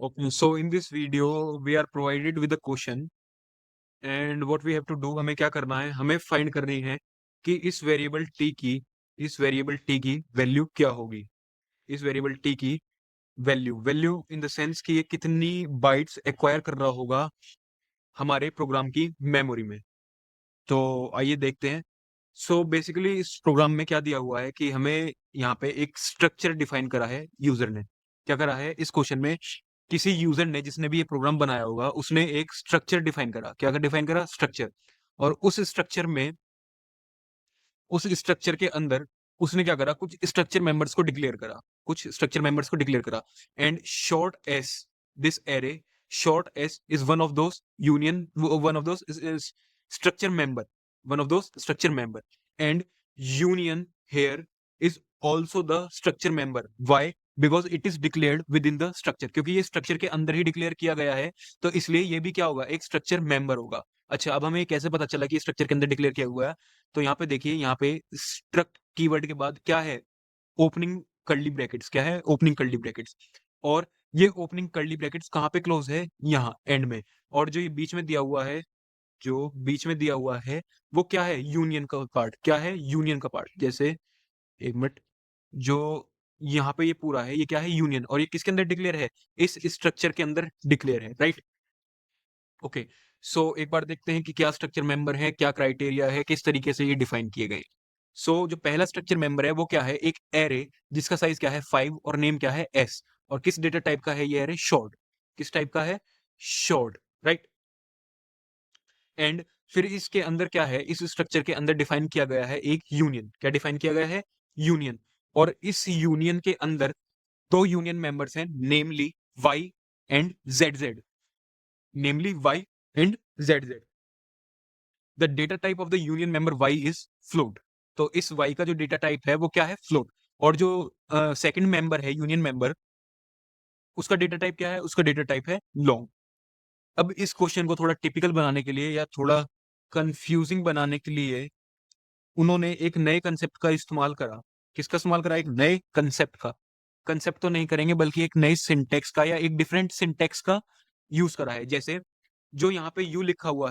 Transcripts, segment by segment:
Okay, so in this video we are provided with a question and what we have to do, हमें क्या करना है, हमें find करनी है कि इस वेरिएबल t की वैल्यू क्या होगी। इस वेरिएबल t की वैल्यू इन द सेंस कि ये कितनी बाइट्स एक्वायर कर रहा होगा हमारे प्रोग्राम की मेमोरी में। तो आइए देखते हैं। सो बेसिकली इस प्रोग्राम में क्या दिया हुआ है कि हमें यहाँ पे एक स्ट्रक्चर डिफाइन करा है यूजर ने। क्या करा है इस क्वेश्चन में, किसी यूजर ने जिसने भी ये प्रोग्राम बनाया होगा उसने एक स्ट्रक्चर डिफाइन करा। क्या डिफाइन करा? स्ट्रक्चर। और उस स्ट्रक्चर के अंदर उसने क्या करा, कुछ स्ट्रक्चर मेंबर्स को डिक्लेयर करा and short s this array, short s is one of those structure member one of those structure member and union here is also the structure member. Why? Because it is declared within the structure, क्योंकि ये structure के अंदर ही declare किया गया है, तो इसलिए ये भी क्या होगा, एक स्ट्रक्चर मेंबर होगा। अच्छा, अब हमें कैसे पता चला कि स्ट्रक्चर के अंदर डिक्लेयर किया हुआ है? तो यहाँ पे देखिए, यहाँ पे स्ट्रक्ट कीवर्ड के बाद क्या है, ओपनिंग कर्ली ब्रैकेट्स। क्या है? Opening curly brackets. और ये ओपनिंग कर्ली ब्रैकेट्स कहाँ पे क्लोज है? यहाँ एंड में। और जो ये बीच में दिया हुआ है, वो क्या है? यूनियन का पार्ट। क्या है? यूनियन का पार्ट। जैसे एक मिनट, जो यहाँ पे ये पूरा है, ये क्या है? यूनियन। और ये किसके अंदर डिक्लेयर है? इस स्ट्रक्चर के अंदर डिक्लेयर है, राइट। ओके, सो एक बार देखते हैं कि क्या स्ट्रक्चर मेंबर है, क्या क्राइटेरिया है, किस तरीके से ये डिफाइन किए गए। सो जो पहला स्ट्रक्चर मेंबर है वो क्या है? एक एरे जिसका साइज क्या है? 5 और नेम क्या है? एस। और किस डेटा टाइप का है ये एरे? शॉर्ट। किस टाइप का है? Short, right. एंड फिर इसके अंदर क्या है, इस स्ट्रक्चर के अंदर डिफाइन किया गया है एक यूनियन। क्या डिफाइन किया गया है? यूनियन। और इस यूनियन के अंदर दो यूनियन मेंबर्स हैं, namely Y and Z Z. Namely Y and Z Z. The data type of the union member y is float. तो इस y का जो डेटा टाइप है वो क्या है? फ्लोट। और जो सेकंड मेंबर है, यूनियन मेंबर, उसका डेटा टाइप क्या है? उसका डेटा टाइप है लॉन्ग। अब इस क्वेश्चन को थोड़ा टिपिकल बनाने के लिए या थोड़ा कंफ्यूजिंग बनाने के लिए उन्होंने एक नए कंसेप्ट का इस्तेमाल करा। किसका इस्तेमाल करा? एक नए कंसेप्ट का। कंसेप्ट तो नहीं करेंगे बल्कि एक नई सिंटेक्स का या एक डिफरेंट सिंटेक्स का यूज करा है। जैसे जो यहाँ पे यू लिखा हुआ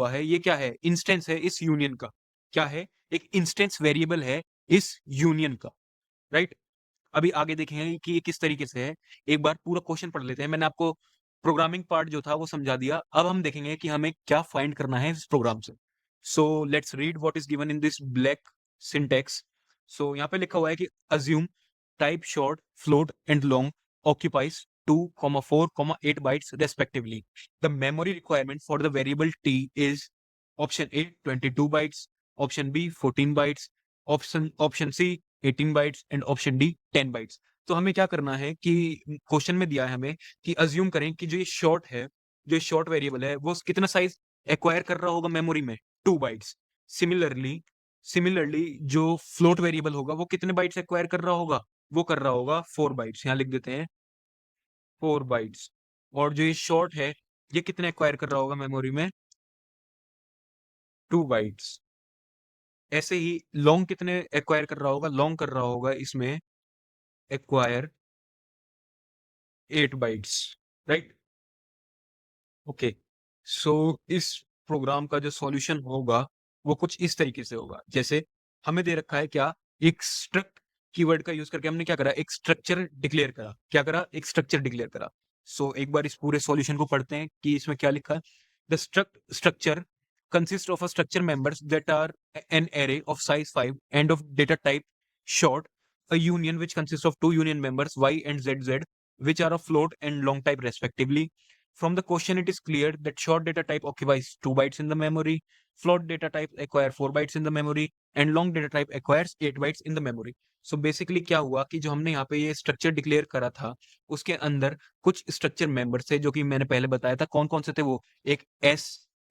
है, ये क्या है? इंस्टेंस है इस यूनियन का। क्या है? एक इंस्टेंस वेरिएबल है इस यूनियन का, राइट। अभी आगे देखेंगे कि ये किस तरीके से है। एक बार पूरा क्वेश्चन पढ़ लेते हैं। मैंने आपको प्रोग्रामिंग पार्ट जो था वो समझा दिया, अब हम देखेंगे कि हमें क्या फाइंड करना है इस प्रोग्राम से। So let's read what is given in this black syntax. सो यहाँ पे लिखा हुआ है कि assume type short, float and long occupies 2, 4, 8 bytes respectively. The memory requirement for the variable t is option A 22 bytes, option B 14 bytes, option C 18 bytes and option D 10 bytes. तो हमें क्या करना है कि क्वेश्चन में दिया है हमें कि अज्यूम करें कि जो ये शॉर्ट है, जो शॉर्ट वेरिएबल है, वो कितना साइज एक्वायर कर रहा होगा मेमोरी में? 2 बाइट्स। सिमिलरली जो फ्लोट वेरिएबल होगा वो कितने बाइट्स एक्वायर कर रहा होगा? वो कर रहा होगा 4 बाइट्स। यहाँ लिख देते हैं 4 बाइट्स। और जो ये शॉर्ट है, ये कितने एक्वायर कर रहा होगा मेमोरी में? 2 बाइट्स। ऐसे ही लॉन्ग कितने एक्वायर कर रहा होगा? लॉन्ग कर रहा होगा इसमें एक्वायर 8 बाइट्स, राइट। ओके, सो इस प्रोग्राम का जो सॉल्यूशन होगा वो कुछ इस तरीके से होगा। जैसे हमें दे रखा है क्या, एक स्ट्रक्ट कीवर्ड का यूज करके हमने क्या करा, एक स्ट्रक्चर डिक्लेयर करा। क्या करा? एक स्ट्रक्चर डिक्लेयर करा। सो एक बार इस पूरे सॉल्यूशन को पढ़ते हैं कि इसमें क्या लिखा है। The structure consist of a structure members that are an array of size 5 and of data type short, a union which consists of two union members y and zz, which are of float and long type respectively. From the question, it is clear that short data type occupies 2 bytes in the memory, float data type acquire 4 bytes in the memory, and long data type acquires 8 bytes in the memory. So basically क्या हुआ कि जो हमने यहाँ पे ये structure declare करा था, उसके अंदर कुछ स्ट्रक्चर मेंबर्स थे जो कि मैंने पहले बताया था। कौन कौन से थे वो? एक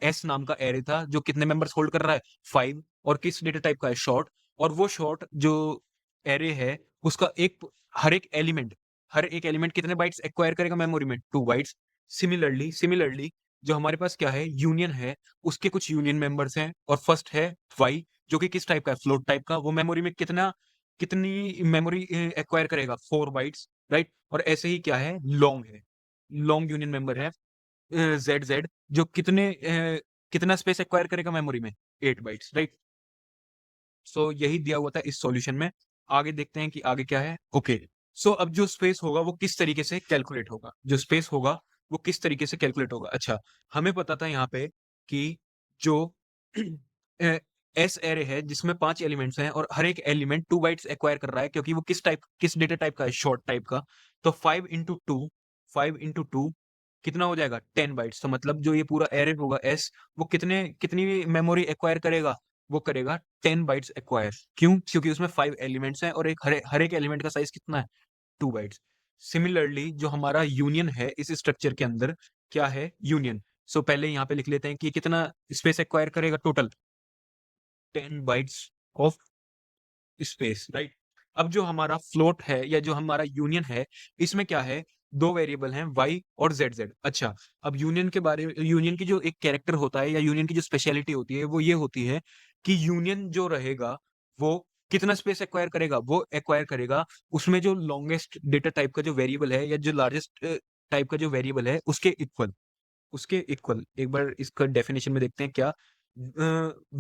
एस नाम का एरे था जो कितने मेंबर्स होल्ड कर रहा है? 5। और किस डेटा टाइप का है? शॉर्ट। और वो शॉर्ट जो एरे है उसका हर एक एलिमेंट कितने बाइट्स एक्वायर करेगा मेमोरी में? 2 बाइट्स। सिमिलरली जो हमारे पास क्या है, यूनियन है, उसके कुछ यूनियन मेंबर्स हैं और फर्स्ट है वाई जो कि किस टाइप का है? फ्लोट टाइप का। वो मेमोरी में कितनी मेमोरी एक्वायर करेगा? 4 बाइट्स, राइट? और ऐसे ही क्या है, लॉन्ग है, लॉन्ग यूनियन मेंबर है जेड जेड, जो कितना स्पेस एक्वायर करेगा मेमोरी में, 8 बाइट्स, राइट? सो यही दिया हुआ था इस सॉल्यूशन में। आगे देखते हैं कि आगे क्या है। ओके, सो अब जो स्पेस होगा वो किस तरीके से कैलकुलेट होगा, जो स्पेस होगा वो किस तरीके से कैलकुलेट होगा। अच्छा, हमें पता था यहाँ पे कि जो एस एरे है जिसमें 5 एलिमेंट्स हैं और हर एक एलिमेंट 2 बाइट्स एक्वायर कर रहा है, क्योंकि वो किस डेटा टाइप का है, शॉर्ट टाइप का। तो 5 इंटू टू कितना हो जाएगा, 10 बाइट्स। तो मतलब जो ये पूरा एरे होगा एस, वो कितनी मेमोरी एक्वायर करेगा, वो करेगा 10 बाइट्स एक्वायर। क्यों? क्योंकि उसमें 5 एलिमेंट्स हैं और हर एक एलिमेंट का साइज कितना है, 2 बाइट्स। सिमिलरली जो हमारा यूनियन है इस स्ट्रक्चर के अंदर, क्या है, यूनियन। सो पहले यहाँ पे लिख लेते हैं कि कितना स्पेस एक्वायर करेगा, total 10 bytes of space, right? अब जो हमारा फ्लोट है या जो हमारा यूनियन है, इसमें क्या है, दो वेरिएबल हैं y और z। अच्छा, अब यूनियन की जो एक कैरेक्टर होता है या यूनियन की जो स्पेशलिटी होती है वो ये होती है कि यूनियन जो रहेगा वो कितना स्पेस एक्वायर करेगा, वो एक्वायर करेगा उसमें जो लॉन्गेस्ट डेटा टाइप का जो वेरिएबल है या जो लार्जेस्ट टाइप का जो वेरिएबल है उसके इक्वल। एक बार इसका डेफिनेशन में देखते हैं क्या।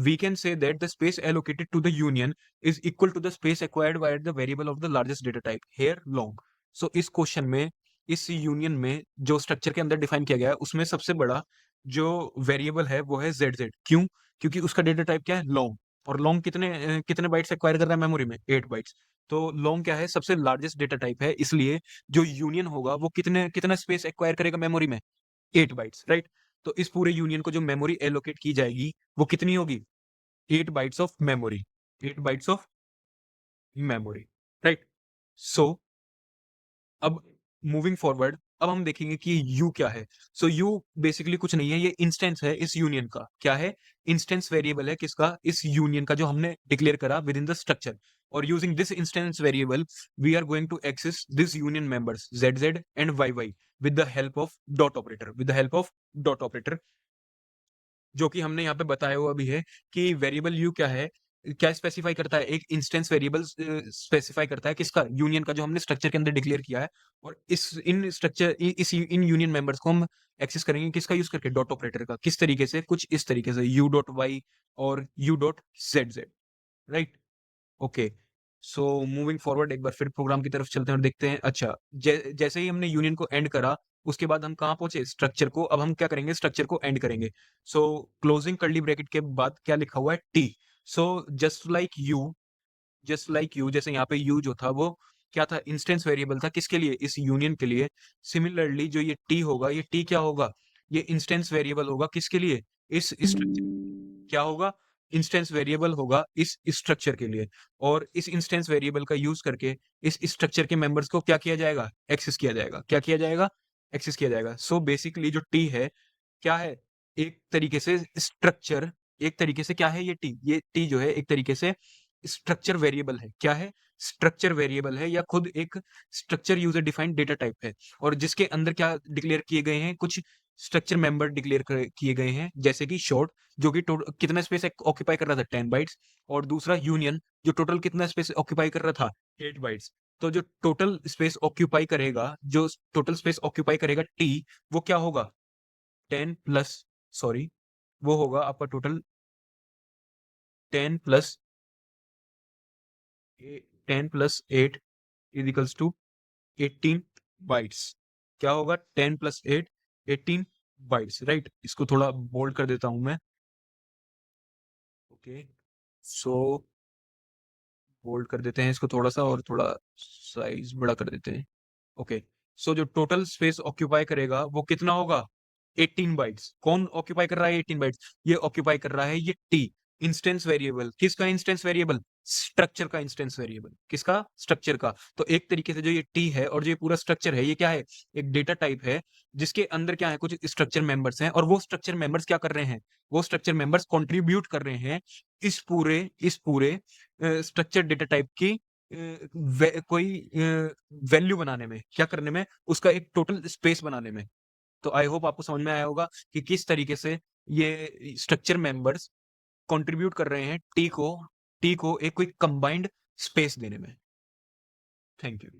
We can say that the space allocated to the union is equal to the space acquired by the variable of the largest data type, here long. So इस क्वेश्चन में, इस यूनियन में जो स्ट्रक्चर के अंदर डिफाइन किया गया है उसमें सबसे बड़ा जो वेरिएबल है वो है जेड। क्यों? क्योंकि उसका डेटा टाइप क्या है, लॉन्ग। और लॉन्ग कितने बाइट्स एक्वायर कर रहा है मेमोरी में, 8 बाइट्स। तो लॉन्ग क्या है, सबसे लार्जेस्ट डेटा टाइप है, इसलिए जो यूनियन होगा वो कितना स्पेस एक्वायर करेगा मेमोरी में, 8 बाइट्स, राइट? तो इस पूरे यूनियन को जो मेमोरी एलोकेट की जाएगी वो कितनी होगी, 8 bytes of memory, 8 bytes of memory, right? So अब मूविंग फॉरवर्ड, अब हम देखेंगे कि यू क्या है। सो यू बेसिकली कुछ नहीं है, ये इंस्टेंस है इस यूनियन का। क्या है? इंस्टेंस वेरिएबल है किसका, इस यूनियन का, जो हमने डिक्लेयर करा विद इन द स्ट्रक्चर। और using this instance variable we are going to access this union members z and y with the help of dot operator, with the help of dot operator, जो कि हमने यहाँ पे बताया हुआ भी है कि वेरिएबल यू क्या है, क्या स्पेसिफाई करता है, एक इंस्टेंस वेरिएबल स्पेसिफाई करता है किसका, यूनियन का, जो हमने स्ट्रक्चर के अंदर डिक्लेयर किया है। और इन यूनियन मेंबर्स को हम एक्सेस करेंगे किसका यूज करके, डॉट ऑपरेटर का। किस तरीके से, कुछ इस तरीके से, यू डॉट वाई और U dot Z, right? Okay, so moving forward एक बार फिर प्रोग्राम की तरफ चलते हैं और देखते हैं। अच्छा, जैसे ही हमने यूनियन को एंड करा, उसके बाद हम कहाँ पहुंचे, स्ट्रक्चर को। अब हम क्या करेंगे, स्ट्रक्चर को एंड करेंगे। सो क्लोजिंग कर्ली ब्रैकेट के बाद क्या लिखा हुआ है, T. So just like you, जैसे यहाँ पे यू जो था वो क्या था, इंस्टेंस वेरिएबल था, किसके लिए, इस यूनियन के लिए। सिमिलरली जो ये टी होगा, ये टी क्या होगा, ये इंस्टेंस वेरिएबल होगा किसके लिए, इस स्ट्रक्चर, क्या होगा, इंस्टेंस वेरिएबल होगा इस स्ट्रक्चर के लिए। और इस इंस्टेंस वेरिएबल का यूज करके इस स्ट्रक्चर के मेंबर्स को क्या किया जाएगा, एक्सेस किया जाएगा। क्या किया जाएगा, एक्सेस किया जाएगा। सो बेसिकली जो टी है, क्या है, एक तरीके से स्ट्रक्चर, एक तरीके से क्या है ये टी जो है एक तरीके से स्ट्रक्चर वेरिएबल है। क्या है, स्ट्रक्चर वेरिएबल है, या खुद एक structure user defined data type है। और जिसके अंदर क्या डिक्लेयर किए गए हैं, कुछ स्ट्रक्चर मेंबर डिक्लेयर किए गए हैं, जैसे कि शॉर्ट, जो कि कितना स्पेस ऑक्यूपाई कर रहा था, 10 बाइट्स। और दूसरा यूनियन, जो टोटल कितना स्पेस ऑक्यूपाई कर रहा था, 8 बाइट्स। तो जो टोटल स्पेस ऑक्यूपाई करेगा, जो टोटल स्पेस ऑक्यूपाई करेगा टी, वो क्या होगा, 10 प्लस, सॉरी, वो होगा आपका total 10 plus 8 equals to 18 bytes. क्या होगा, 10 प्लस 8, 18 बाइट्स, राइट? इसको थोड़ा बोल्ड कर देता हूं मैं। ओके, सो बोल्ड कर देते हैं इसको थोड़ा सा, और थोड़ा साइज बड़ा कर देते हैं। ओके, सो जो टोटल स्पेस ऑक्यूपाई करेगा वो कितना होगा, 18 बाइट्स। कौन ऑक्यूपाई कर रहा है 18 बाइट्स, ये ऑक्यूपाई कर रहा है ये टी, इंस्टेंस वेरिएबल। किसका इंस्टेंस वेरिएबल, स्ट्रक्चर का इंस्टेंस वेरिएबल। किसका, स्ट्रक्चर का। तो एक तरीके से जो ये टी है और जो ये पूरा स्ट्रक्चर है, ये क्या है, एक डेटा टाइप है, जिसके अंदर क्या है, कुछ स्ट्रक्चर मेंबर्स हैं। और वो स्ट्रक्चर मेंबर्स क्या कर रहे हैं, वो स्ट्रक्चर मेंबर्स कंट्रीब्यूट कर रहे हैं इस पूरे स्ट्रक्चर डेटा टाइप की कोई वैल्यू बनाने में, क्या करने में, उसका एक टोटल स्पेस बनाने में। तो आई होप आपको समझ में आया होगा कि किस तरीके से ये स्ट्रक्चर मेंबर्स कंट्रीब्यूट कर रहे हैं टी को एक कोई कंबाइंड स्पेस देने में। Thank you.